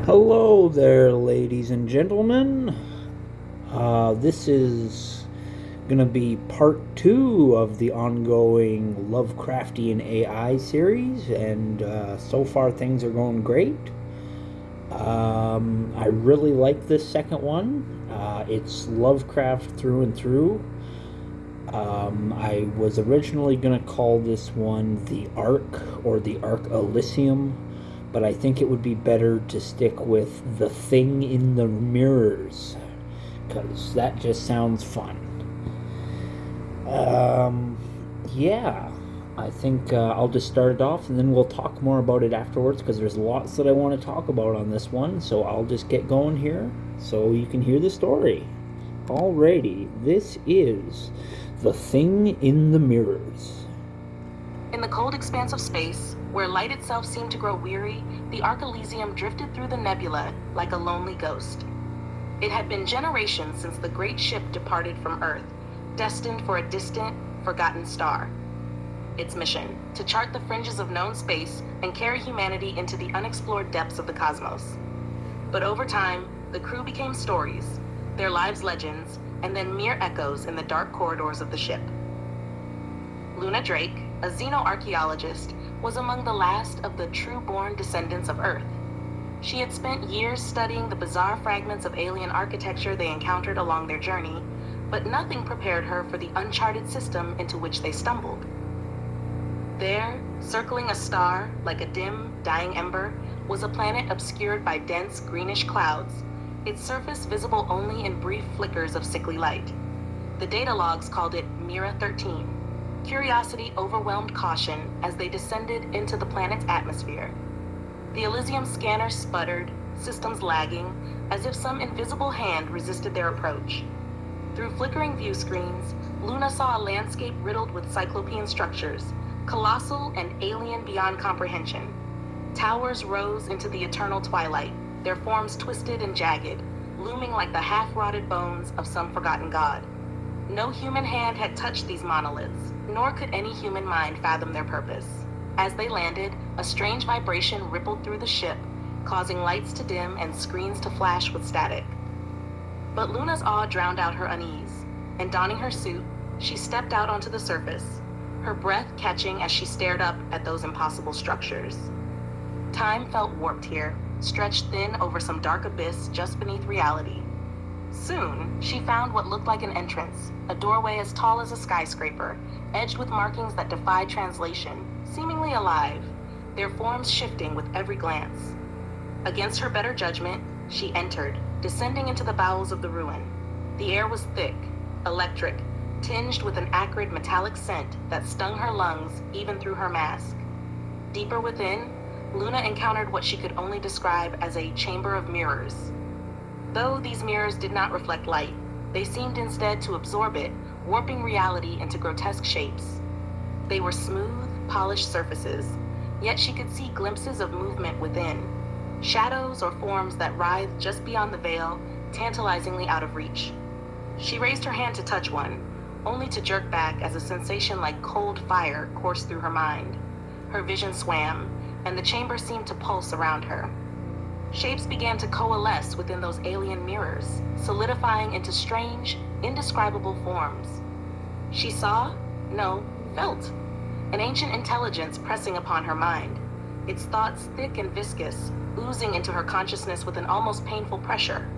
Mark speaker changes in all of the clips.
Speaker 1: Hello there, ladies and gentlemen. This is going to be part two of the ongoing Lovecraftian AI series, and so far things are going great. I really like this second one. It's Lovecraft through and through. I was originally going to call this one the Ark or the Ark Elysium, but I think it would be better to stick with the Thing in the Mirrors, because that just sounds fun. Um, yeah, I think I'll just start it off and then we'll talk more about it afterwards because there's lots that I want to talk about on this one. So I'll just get going here so you can hear the story. Alrighty, this is The Thing in the Mirrors.
Speaker 2: In the cold expanse of space, where light itself seemed to grow weary, the Ark Elysium drifted through the nebula like a lonely ghost. It had been generations since the great ship departed from Earth, destined for a distant, forgotten star. Its mission, to chart the fringes of known space and carry humanity into the unexplored depths of the cosmos. But over time, the crew became stories, their lives legends, and then mere echoes in the dark corridors of the ship. Luna Drake, a xenoarchaeologist, was among the last of the true-born descendants of Earth. She had spent years studying the bizarre fragments of alien architecture they encountered along their journey, but nothing prepared her for the uncharted system into which they stumbled. There, circling a star like a dim, dying ember, was a planet obscured by dense, greenish clouds, its surface visible only in brief flickers of sickly light. The data logs called it Mira 13. Curiosity overwhelmed caution as they descended into the planet's atmosphere. The Elysium scanner sputtered, systems lagging, as if some invisible hand resisted their approach. Through flickering view screens, Luna saw a landscape riddled with cyclopean structures, colossal and alien beyond comprehension. Towers rose into the eternal twilight, their forms twisted and jagged, looming like the half-rotted bones of some forgotten god. No human hand had touched these monoliths, nor could any human mind fathom their purpose. As they landed, a strange vibration rippled through the ship, causing lights to dim and screens to flash with static. But Luna's awe drowned out her unease, and donning her suit, she stepped out onto the surface, her breath catching as she stared up at those impossible structures. Time felt warped here, stretched thin over some dark abyss just beneath reality. Soon, she found what looked like an entrance, a doorway as tall as a skyscraper, edged with markings that defied translation, seemingly alive, their forms shifting with every glance. Against her better judgment, she entered, descending into the bowels of the ruin. The air was thick, electric, tinged with an acrid metallic scent that stung her lungs even through her mask. Deeper within, Luna encountered what she could only describe as a chamber of mirrors. Though these mirrors did not reflect light, they seemed instead to absorb it, warping reality into grotesque shapes. They were smooth, polished surfaces, yet she could see glimpses of movement within, shadows or forms that writhed just beyond the veil, tantalizingly out of reach. She raised her hand to touch one, only to jerk back as a sensation like cold fire coursed through her mind. Her vision swam, and the chamber seemed to pulse around her. Shapes began to coalesce within those alien mirrors, solidifying into strange, indescribable forms. She saw, no, felt, an ancient intelligence pressing upon her mind, its thoughts thick and viscous, oozing into her consciousness with an almost painful pressure.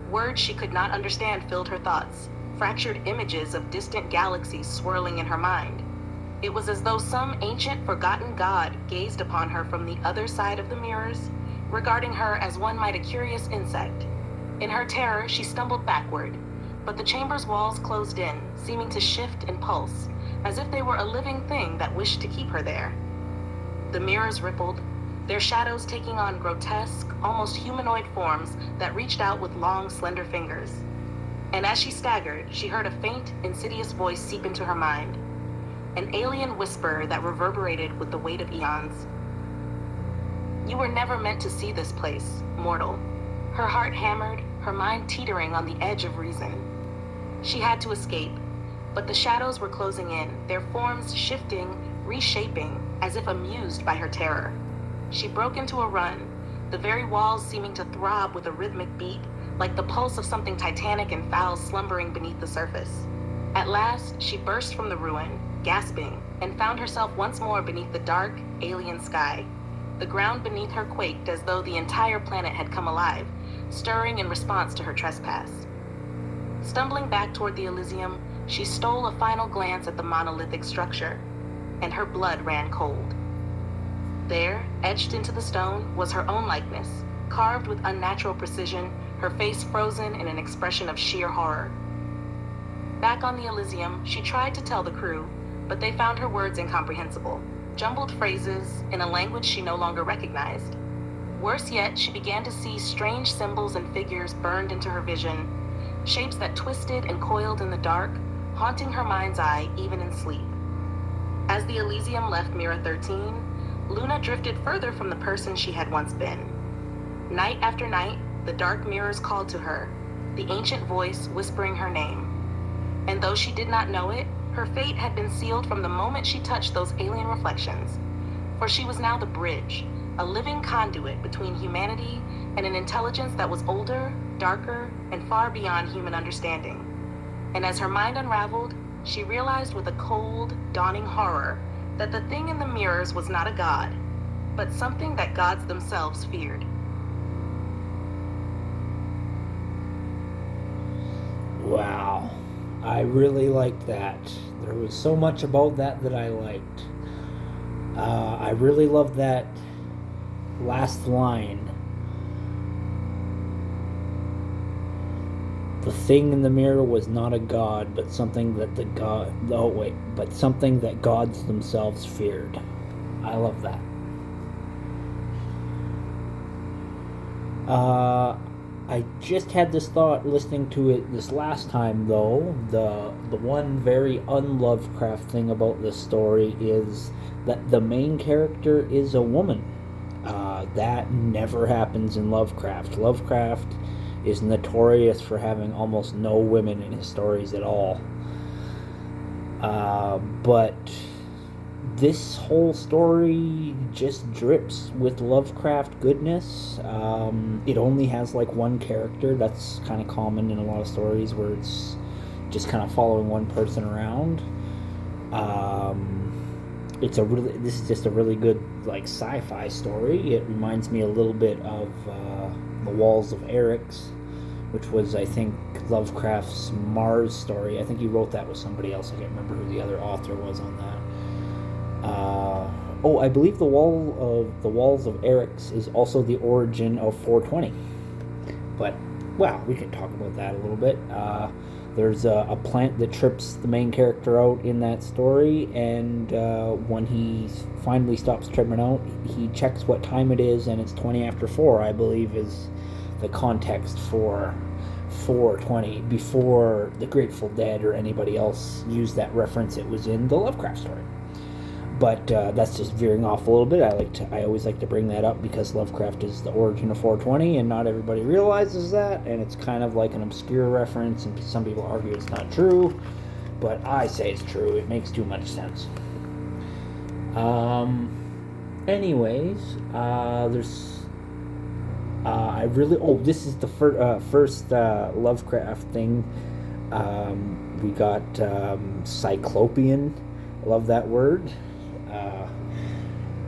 Speaker 2: Words she could not understand filled her thoughts, fractured images of distant galaxies swirling in her mind. It was as though some ancient, forgotten god gazed upon her from the other side of the mirrors, regarding her as one might a curious insect. In her terror, she stumbled backward, but the chamber's walls closed in, seeming to shift and pulse, as if they were a living thing that wished to keep her there. The mirrors rippled, their shadows taking on grotesque, almost humanoid forms that reached out with long, slender fingers. And as she staggered, she heard a faint, insidious voice seep into her mind, an alien whisper that reverberated with the weight of eons. You were never meant to see this place, mortal. Her heart hammered, her mind teetering on the edge of reason. She had to escape, but the shadows were closing in, their forms shifting, reshaping, as if amused by her terror. She broke into a run, the very walls seeming to throb with a rhythmic beat, like the pulse of something titanic and foul slumbering beneath the surface. At last, she burst from the ruin, gasping, and found herself once more beneath the dark, alien sky. The ground beneath her quaked as though the entire planet had come alive, stirring in response to her trespass. Stumbling back toward the Elysium, she stole a final glance at the monolithic structure, and her blood ran cold. There, etched into the stone, was her own likeness, carved with unnatural precision, her face frozen in an expression of sheer horror. Back on the Elysium, she tried to tell the crew, but they found her words incomprehensible, jumbled phrases in a language she no longer recognized. Worse yet, she began to see strange symbols and figures burned into her vision, shapes that twisted and coiled in the dark, haunting her mind's eye even in sleep. As the Elysium left Mirror 13, Luna drifted further from the person she had once been. Night after night, the dark mirrors called to her, the ancient voice whispering her name. And though she did not know it, her fate had been sealed from the moment she touched those alien reflections. For she was now the bridge, a living conduit between humanity and an intelligence that was older, darker, and far beyond human understanding. And as her mind unraveled, she realized with a cold, dawning horror that the thing in the mirrors was not a god, but something that gods themselves feared.
Speaker 1: Wow. I really liked that. There was so much about that I liked. I really loved that last line. The thing in the mirror was not a god, but something that but something that gods themselves feared. I love that. I just had this thought listening to it this last time, though. The one very un-Lovecraft thing about this story is that the main character is a woman. That never happens in Lovecraft. Lovecraft is notorious for having almost no women in his stories at all. But this whole story just drips with Lovecraft goodness. It only has like one character. That's kind of common in a lot of stories where it's just kind of following one person around. This is just a really good like sci-fi story. It reminds me a little bit of The Walls of Eryx, which was, I think, Lovecraft's Mars story. I think he wrote that with somebody else. I can't remember who the other author was on that. I believe the Walls of Eryx is also the origin of 420. But, well, we can talk about that a little bit. There's a plant that trips the main character out in that story, and when he finally stops tripping out, he checks what time it is, and it's 20 after 4, I believe, is the context for 420. Before the Grateful Dead or anybody else used that reference, it was in the Lovecraft story. But that's just veering off a little bit. I always like to bring that up because Lovecraft is the origin of 420, and not everybody realizes that, and it's kind of like an obscure reference, and some people argue it's not true, but I say it's true. It makes too much sense. Anyways, there's this is the first Lovecraft thing. We got Cyclopean. Love that word.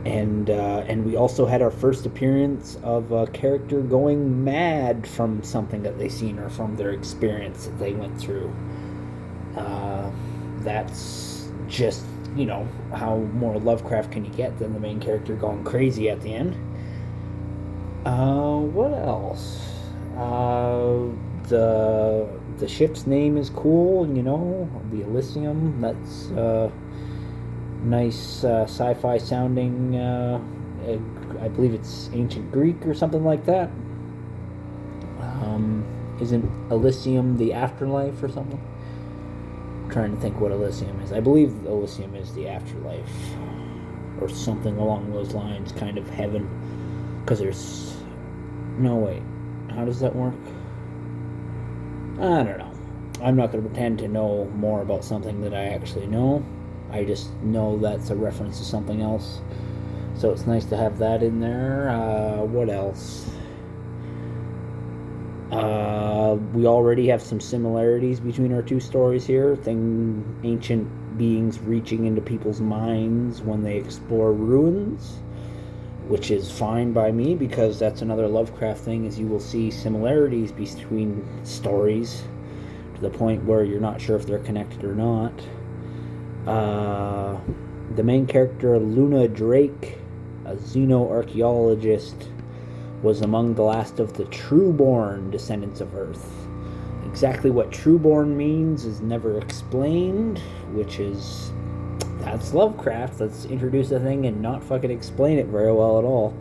Speaker 1: And we also had our first appearance of a character going mad from something that they seen or from their experience that they went through. That's just, how more Lovecraft can you get than the main character going crazy at the end. What else? The ship's name is cool, the Elysium. That's nice sci-fi sounding. I believe it's ancient Greek or something like that. Isn't Elysium the afterlife or something? I'm trying to think what Elysium is. I believe Elysium is the afterlife or something along those lines, kind of heaven. Because there's... No, wait. How does that work? I don't know. I'm not going to pretend to know more about something that I actually know. I just know that's a reference to something else. So it's nice to have that in there. What else? We already have some similarities between our two stories here. Ancient beings reaching into people's minds when they explore ruins, which is fine by me because that's another Lovecraft thing, is you will see similarities between stories to the point where you're not sure if they're connected or not. The main character, Luna Drake, a xenoarchaeologist, was among the last of the Trueborn descendants of Earth. Exactly what Trueborn means is never explained, that's Lovecraft. Let's introduce a thing and not fucking explain it very well at all.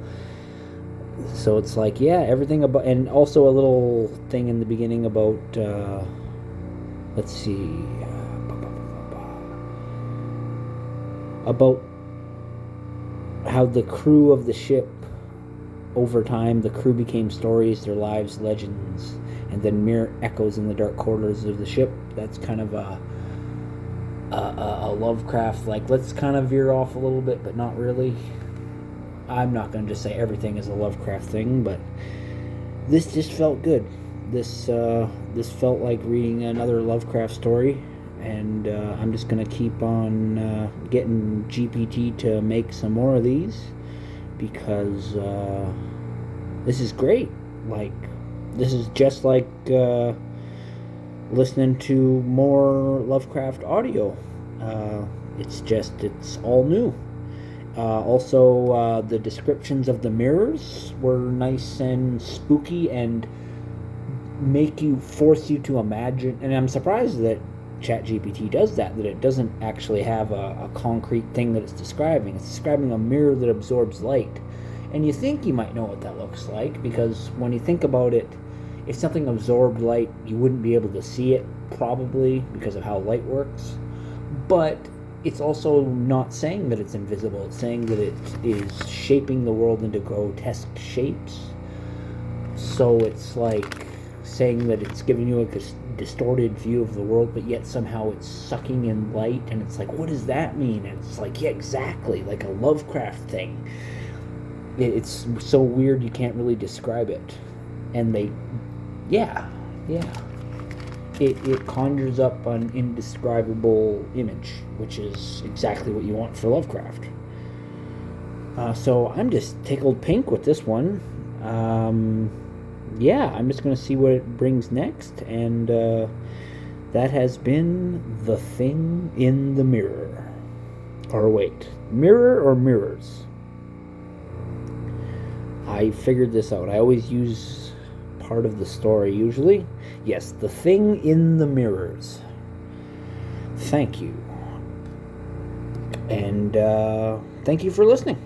Speaker 1: So it's like, yeah, everything about, and also a little thing in the beginning about, let's see, about how the crew of the ship, over time, the crew became stories, their lives, legends, and then mere echoes in the dark corridors of the ship. That's kind of a Lovecraft, like, let's kind of veer off a little bit, but not really. I'm not going to just say everything is a Lovecraft thing, but this just felt good. This felt like reading another Lovecraft story, and I'm just going to keep on getting GPT to make some more of these, because this is great. Like, this is just like listening to more Lovecraft audio. It's all new. Also, the descriptions of the mirrors were nice and spooky and force you to imagine. And I'm surprised that ChatGPT does that it doesn't actually have a concrete thing that it's describing. It's describing a mirror that absorbs light. And you think you might know what that looks like, because when you think about it, if something absorbed light, you wouldn't be able to see it, probably, because of how light works. But it's also not saying that it's invisible. It's saying that it is shaping the world into grotesque shapes. So it's like saying that it's giving you a distorted view of the world, but yet somehow it's sucking in light, and it's like, what does that mean? And it's like, yeah, exactly, like a Lovecraft thing. It's so weird you can't really describe it. And it conjures up an indescribable image, which is exactly what you want for Lovecraft. So I'm just tickled pink with this one. I'm just going to see what it brings next, and that has been The Thing in the Mirror. Or wait, mirror or mirrors? I figured this out. I always use part of the story, usually. Yes, The Thing in the Mirrors. Thank you. And thank you for listening.